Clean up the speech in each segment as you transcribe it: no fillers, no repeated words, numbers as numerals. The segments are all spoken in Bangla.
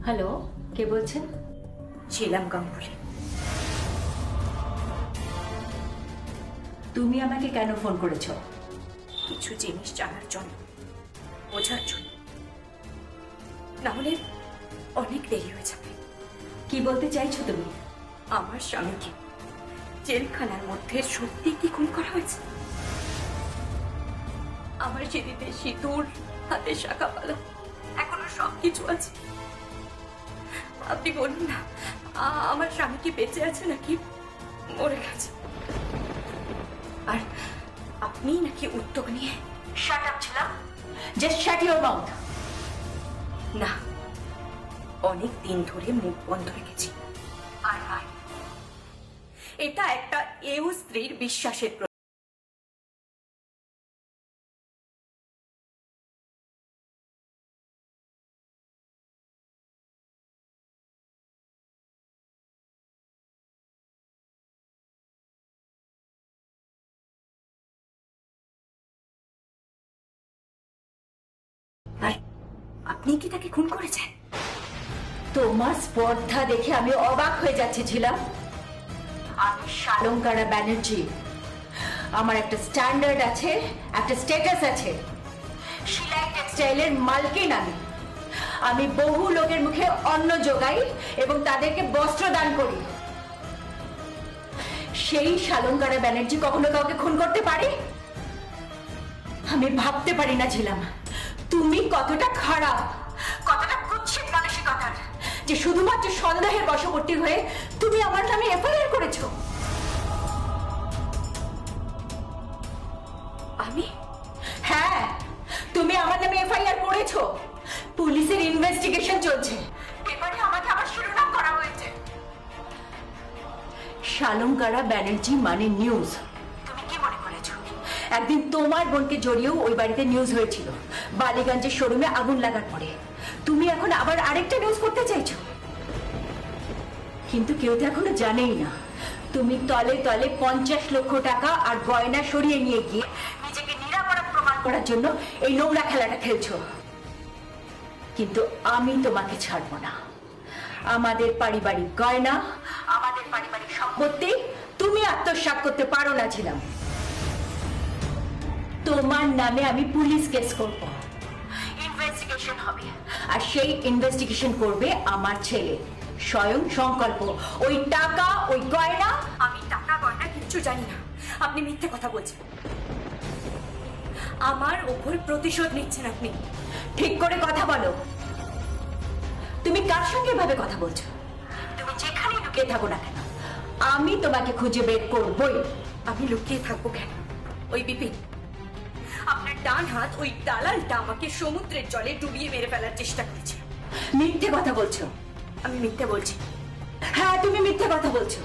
হ্যালো, কে বলছেন? ছিলাম গাঙ্গুলি। তুমি আমাকে কেন ফোন করেছো? কিছু জিনিস জানার জন্য, বোঝার জন্য, না হলে অনেক দেরি হয়ে যাবে। কি বলতে চাইছো তুমি? আমার স্বামীকে জেলখানার মধ্যে সত্যি কি খুন করা হয়েছে? আমার সেদিনে সিঁদুর, হাতে শাখা পালা, এখনো সবকিছু আছে। আপনি বলুন না, আমার স্বামী কি বেঁচে আছে নাকি মরে গেছে? আর আপনি নাকি উদ্যোগ নিয়ে শাট আপ ছিলাম। Just shut your mouth. না, অনেক দিন ধরে মুখ বন্ধ রেখেছি। আর নয়, এটা একটা এও স্ত্রীর বিশ্বাসের প্রতীক। আর আপনি কি তাকে খুন করেছেন? তোমার স্পর্ধা দেখে আমি অবাক হয়ে যাচ্ছিলাম। আমি শালঙ্কারা ব্যানার্জি। আমার একটা স্ট্যান্ডার্ড আছে, একটা স্ট্যাটাস আছে। শিলাই টেক্সটাইলের মালকিন আমি। আমি বহু লোকের মুখে অন্ন যোগাই এবং তাদেরকে বস্ত্র দান করি। সেই শালঙ্কারা ব্যানার্জি কখনো কাউকে খুন করতে পারে? আমি ভাবতে পারি না ছিলাম তুমি কতটা খারাপ, কতটা কুৎসিত মানসিকতার, যে শুধুমাত্র সন্দেহের বশবর্তী হয়ে তুমি আমার নামে এফআইআর করেছো। আমি? হ্যাঁ, তুমি আমার নামে এফআইআর করেছো। পুলিশের ইনভেস্টিগেশন চলছে। পেপারে আমাকে আবার শিরোনাম করা হয়েছে। শালঙ্কারা ব্যানার্জি মানে নিউজ। তুমি কি মনে করেছো একদিন তোমার বোনকে জড়িয়েও ওই বাড়িতে নিউজ হয়েছিল, বালিগঞ্জের শোরুমে আগুন লাগার পরে? তুমি এখন আবার আরেকটা নিউজ করতে চাইছো। কিন্তু কেউ তো এখনো জানেই না তুমি তলে তলে 50 লক্ষ টাকা আর গয়না সরিয়ে নিয়ে গিয়ে নিজেকে নিরাপরাধ প্রমাণ করার জন্য এই নোংরা খেলাটা খেলছো। কিন্তু আমি তোমাকে ছাড়বো না। আমাদের পারিবারিক গয়না, আমাদের পারিবারিক সম্পত্তি তুমি আত্মসাৎ করতে পারো না ছিলাম। তোমার নামে আমি পুলিশ কেস করব, ইনভেস্টিগেশন হবে, আর সেই ইনভেস্টিগেশন করবে আমার ছেলে স্বয়ং সংকল্প। ওই টাকা, ওই গয়না। আমি টাকা গয়না কিচ্ছু জানি না। আপনি মিথ্যে কথা বলছেন। আমার ওপর প্রতিশোধ নিচ্ছেন আপনি। ঠিক করে কথা বলো। তুমি কার সঙ্গে ভাবে কথা বলছো? তুমি যেখানেই লুকিয়ে থাকো না কেন, আমি তোমাকে খুঁজে বের করবই। আমি লুকিয়ে থাকবো কেন? ওই বিপিন, আপনার ডান হাত ওই দালালটা আমাকে সমুদ্রের জলে ডুবিয়ে মেরে ফেলার চেষ্টা করেছে। মিথ্যে কথা বলছো। আমি মিথ্যে বলছি? হ্যাঁ, তুমি মিথ্যে কথা বলছো।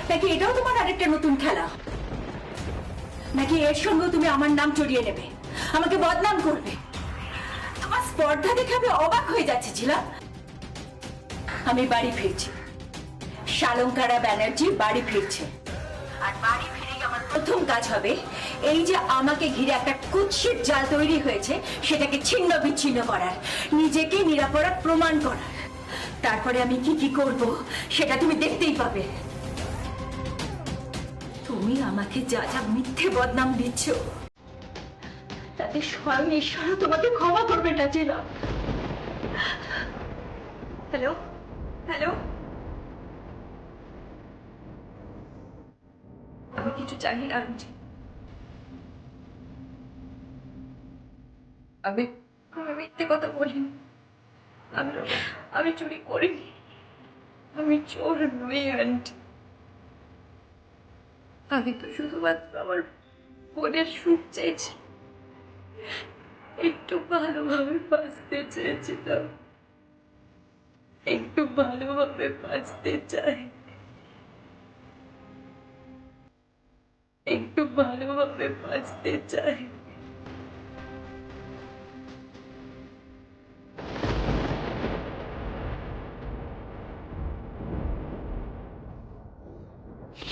নাকি এটাও তোমার আরেকটা নতুন খেলা? নাকি এর সঙ্গেও তুমি আমার নাম জড়িয়ে নেবে, আমাকে বদনাম করবে? তোমার স্পর্ধা দেখে আমি অবাক হয়ে যাচ্ছি ছিলাম। আমি বাড়ি ফিরছি। শালঙ্কারা ব্যানার্জি বাড়ি ফিরছে। আর বাড়ি ফিরেই আমার প্রথম কাজ হবে এই যে আমাকে ঘিরে একটা কুৎসিত জাল তৈরি হয়েছে সেটাকে ছিন্ন বিচ্ছিন্ন করার, নিজেকে নিরাপরাধ প্রমাণ করার। তারপরে আমি কি কি করব সেটা তুমি দেখতেই পাবে। তুমি আমাকে যা যা মিথ্যে বদনাম দিচ্ছ তাতে স্বয়ং ঈশ্বর তোমাকে ক্ষমা করবে না ছিলাম। হ্যালো, হ্যালো, আমি কিছু জানি না আন্টি। আমি আমি মিথ্যে কথা বলিনি। আমি আমি চুরি করিনি। আমি চোর নই আন্টি। আমি তো শুধুমাত্র আমার বোনের সুখ চেয়েছি, একটু ভালোভাবে বাঁচতে চেয়েছিলাম, একটু ভালোভাবে বাঁচতে চাই, একটু ভালোভাবে বাঁচতে চাই।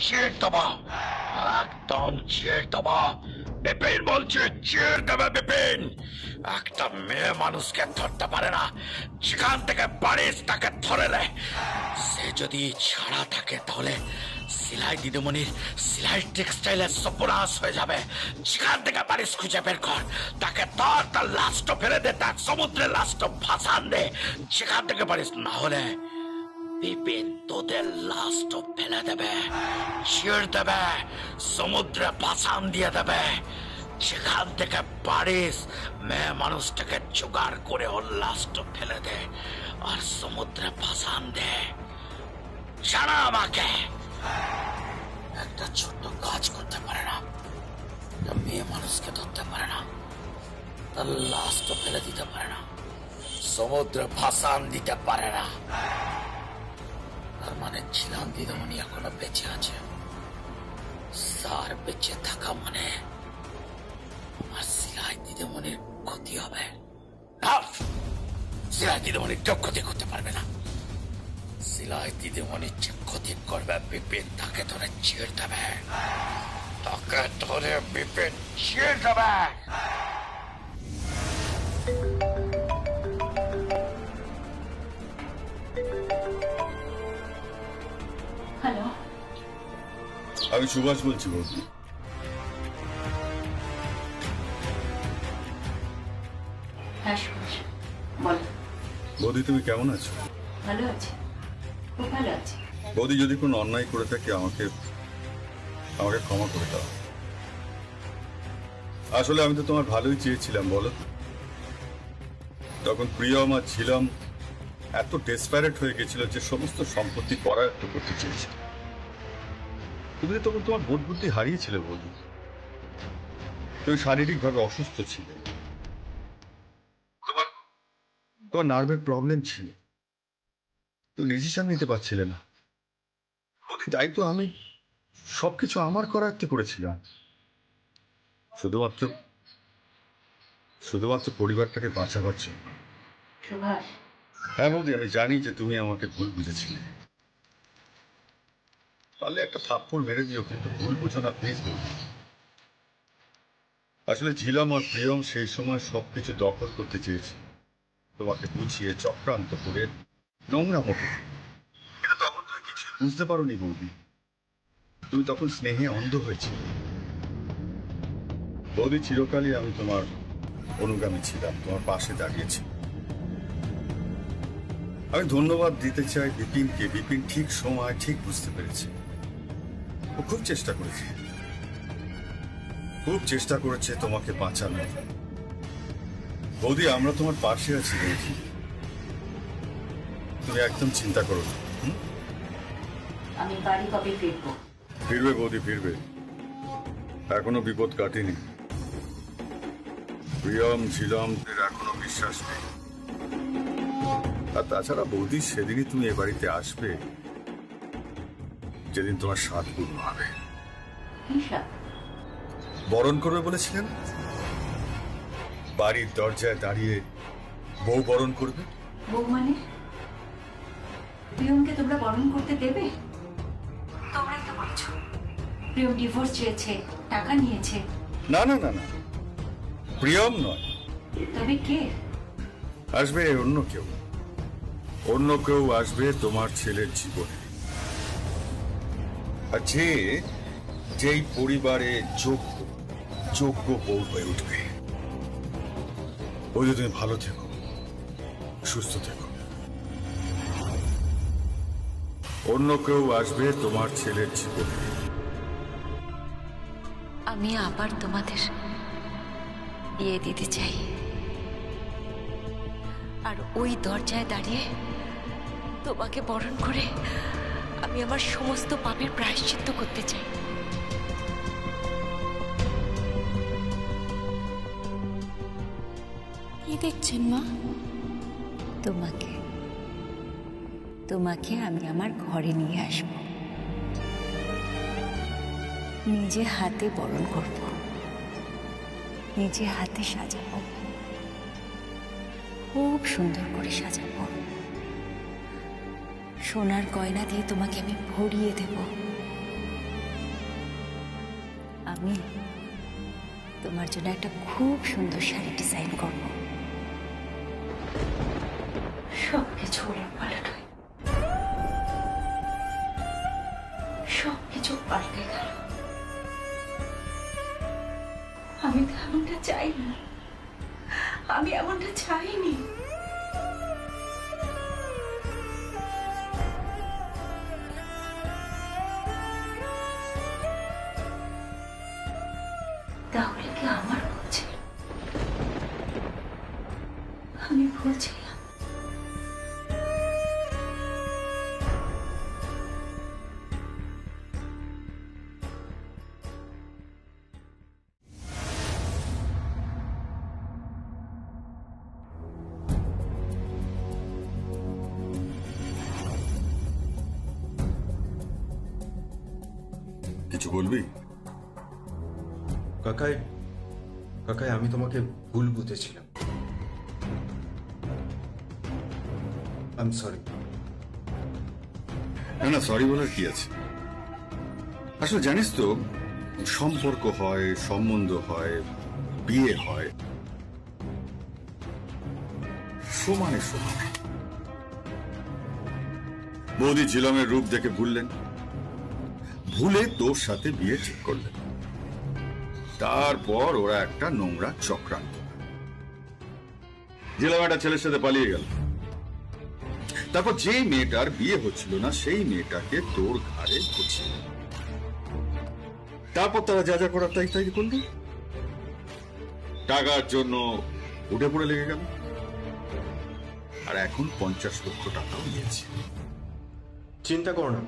ছেড়ে দেবা, একদম ছেড়ে দেবা। বিপিন বলছে, ছেড়ে দেবে বিপিন। একটা মেয়ে মানুষকে ধরতে পারে না, যেখান থেকে পারিস তাকে ধরে নে। সে যদি ছাড়া থাকে তাহলে সিলাই দিদিমণির সিলাই টেক্সটাইলের সর্বনাশ হয়ে যাবে। যেখান থেকে পারিস খুঁজে বের কর, তাকে ধর, তার লাশটা ফেলে দে, তার সমুদ্রে লাশটা ভাসান দে, যেখান থেকে পারিস। না হলে বিপিন তোদের লাশটা ফেলে দেবে, ছেড়ে দেবে, সমুদ্রে ভাসান দিয়ে দেবে। যেখান থেকে পারিস মেয়ে মানুষটাকে জোগাড় করে ওর লাশটা ফেলে দে আর সমুদ্রে ভাসান দে। জানা আমাকে একটা ছোট্ট কাজ করতে পারে না, একটা মেয়ে মানুষকে ধরতে পারে না, তার লাশটা ফেলে দিতে পারে না, সমুদ্রে ভাসান দিতে পারে না। তার মানে ছিলাম দিদিমণি এখনো বেঁচে আছে। স্যার বেঁচে থাকা মানে আমার সিলাই দিদিমণির ক্ষতি হবে। সিলাই দিদিমণির কেউ ক্ষতি করতে পারবে না। সিলাই দিদিমণির যে ক্ষতি করবে বিপিন তাকে ধরে ছেড়ে দেবে, তাকে ধরে বিপিন ছেড়ে দেবে। হ্যালো, আমি সুভাষ বলছি বৌদি। হ্যাঁ সুভাষ, বলো। বৌদি তুমি কেমন আছো? ভালো আছি, খুব ভালো আছি। বৌদি যদি কোনো অন্যায় করে থাকে আমাকে আমাকে ক্ষমা করে দাও। আসলে আমি তো তোমার ভালোই চেয়েছিলাম, বলো। তখন প্রিয়ম আর ছিলাম এত ডেসপারেট হয়ে গেছিল যে সমস্ত সম্পত্তি করায়ত্ত করতে চেয়েছিল। তুমি তো তখন তোমার বোধ বুদ্ধি হারিয়েছিলে বৌদি। তুমি শারীরিকভাবে অসুস্থ ছিলে, তোমার নার্ভের প্রবলেম ছিল, তুমি ডিসিশন নিতে পারছিলে না। তাই তো আমি সবকিছু আমার করায়ত্ত করেছিলাম, শুধুমাত্র শুধুমাত্র পরিবারটাকে বাঁচাবার জন্য। সুভাষ, হ্যাঁ বৌদি, আমি জানি যে তুমি আমাকে ভুল বুঝেছিলে। তাহলে একটা থাপ্পড় মেরে দিও, কিন্তু ভুল বুঝো না প্লিজ বৌদি। আসলে ঝিলাম আর প্রিয়ম সেই সময় সবকিছু দখল করতে চেয়েছে, তোমাকে বুঝিয়ে চক্রান্ত করে নোংরা মতো। কিন্তু তখন তুমি কিছু বুঝতে পারোনি বৌদি, তুমি তখন স্নেহে অন্ধ হয়েছিলে। বৌদি, চিরকালই আমি তোমার অনুগামী ছিলাম, তোমার পাশে দাঁড়িয়েছি। আমি ধন্যবাদ দিতে চাই বিপিনকে। বিপিন ঠিক সময় ঠিক বুঝতে পেরেছে। ও খুব চেষ্টা করেছে, খুব চেষ্টা করেছে তোমাকে বাঁচানোর। বৌদি, আমরা তোমার পাশে আছি বৌদি, তুমি একদম চিন্তা করো না। আমি বাড়ি কবে ফিরবো? ফিরবে বৌদি, ফিরবে। এখনো বিপদ কাটেনি। প্রিয়ম ঝিলম এখনো বিশ্বাস নেই। আর তাছাড়া বৌদি, সেদিনই তুমি এ বাড়িতে আসবে যেদিন তোমার 7 পূর্ণ হবে। বরণ করবে বলেছিলেন, বাড়ির দরজায় দাঁড়িয়ে বউ বরণ করবে। বউ মানে? প্রিয়মকে তোমরা বরণ করতে দেবে? তোমরাই তো বলছো প্রিয়ম ডিভোর্স চেয়েছে, টাকা নিয়েছে। না না না না, প্রিয়ম নয়। তবে কে আসবে? অন্য কেউ, অন্য কেউ আসবে তোমার ছেলের জীবনে। আর যেই পরিবারে যোগ্য যোগ্য বউ হয়ে উঠবে। ওই যে তুমি ভালো থেকো, সুস্থ থেকো। অন্য কেউ আসবে তোমার ছেলের জীবনে। আমি আবার তোমাদের বিয়ে দিতে চাই, আর ওই দরজায় দাঁড়িয়ে তোমাকে বরণ করে আমি আমার সমস্ত পাপের প্রায়শ্চিত্ত করতে চাই। কি দেখছেন মা? তোমাকে তোমাকে আমি আমার ঘরে নিয়ে আসব, নিজে হাতে বরণ করব, নিজে হাতে সাজাবো, খুব সুন্দর করে সাজাবো। সোনার গয়না দিয়ে তোমাকে আমি ভরিয়ে দেব। আমি তোমার জন্য একটা খুব সুন্দর শাড়ি ডিজাইন করব। সবকিছু উলটপালট হয়ে সবকিছু পাল্টে গেল। আমি তো এমনটা চাইনি, আমি এমনটা চাইনি। তাহলে কি আমার ভুল ছিল? আমি ভুল ছিলাম? কিছু বলবি? কাকাই কাকাই আমি তোমাকে ভুল বুঝেছিলাম। I am sorry. না না, সরি বলার কি আছে? আসলে জানিস তো, সম্পর্ক হয়, সম্বন্ধ হয়, বিয়ে হয় সমানে সমানে। বৌদি ঝিলমের রূপ দেখে ভুললেন, ভুলে তোর সাথে বিয়ে ঠিক করলেন। তারপর ওরা একটা নোংরা চক্রান্ত, ঝিলম একটা ছেলের সাথে পালিয়ে গেল। তারপর যে মেয়েটার বিয়ে হচ্ছিল না সেই মেয়েটাকে তোর ঘাড়ে ঘুরছিল। তারপর তারা যা যা করার তাই তাই করল। টাকার জন্য উঠে পড়ে লেগে গেল, আর এখন 50 লক্ষ টাকাও নিয়েছে। চিন্তা করো না,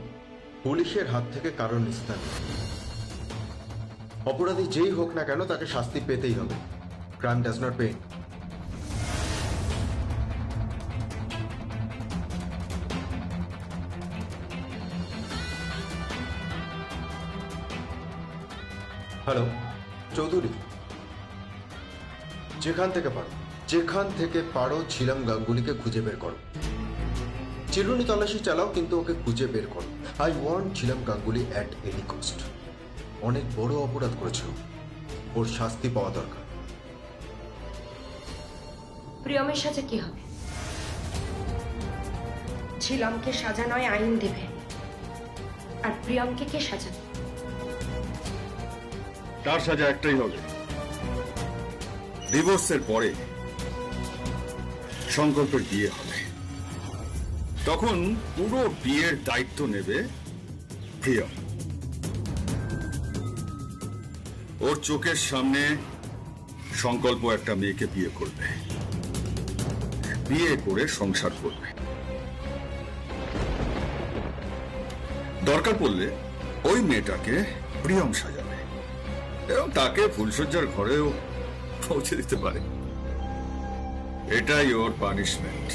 পুলিশের হাত থেকে কারণ নিস্তার নেই। অপরাধী যেই হোক না কেন তাকে শাস্তি পেতেই হবে। Crime does not pay. Hello Chowdhury, যেখান থেকে পারো ঝিলম গাঙ্গুলিকে খুঁজে বের করো। চিরুনি তল্লাশি চালাও, কিন্তু ওকে খুঁজে বের করো। I want Jhelum Ganguly at any cost. অনেক বড় অপরাধ করেছে ও, ওর শাস্তি পাওয়া দরকার। প্রিয়মের সাথে কি হবে? ঝিলমকে সাজা নয় আইন দেবে, আর প্রিয়মকে কে সাজাবে? তার সাজা একটাই হবে, ডিভোর্সের পরে সংকল্পের বিয়ে হবে। তখন পুরো বিয়ের দায়িত্ব নেবে প্রিয়ম। ওর চোখের সামনে সংকল্প একটা মেয়েকে বিয়ে করবে, বিয়ে করে সংসার করবে। দরকার পড়লে ওই মেয়েটাকে প্রিয়ম সাজাবে এবং তাকে ফুলসজ্জার ঘরেও পৌঁছে দিতে পারে। এটাই ওর পানিশমেন্ট।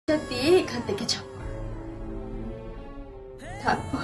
দিয়ে এখান থেকে যাব, তারপর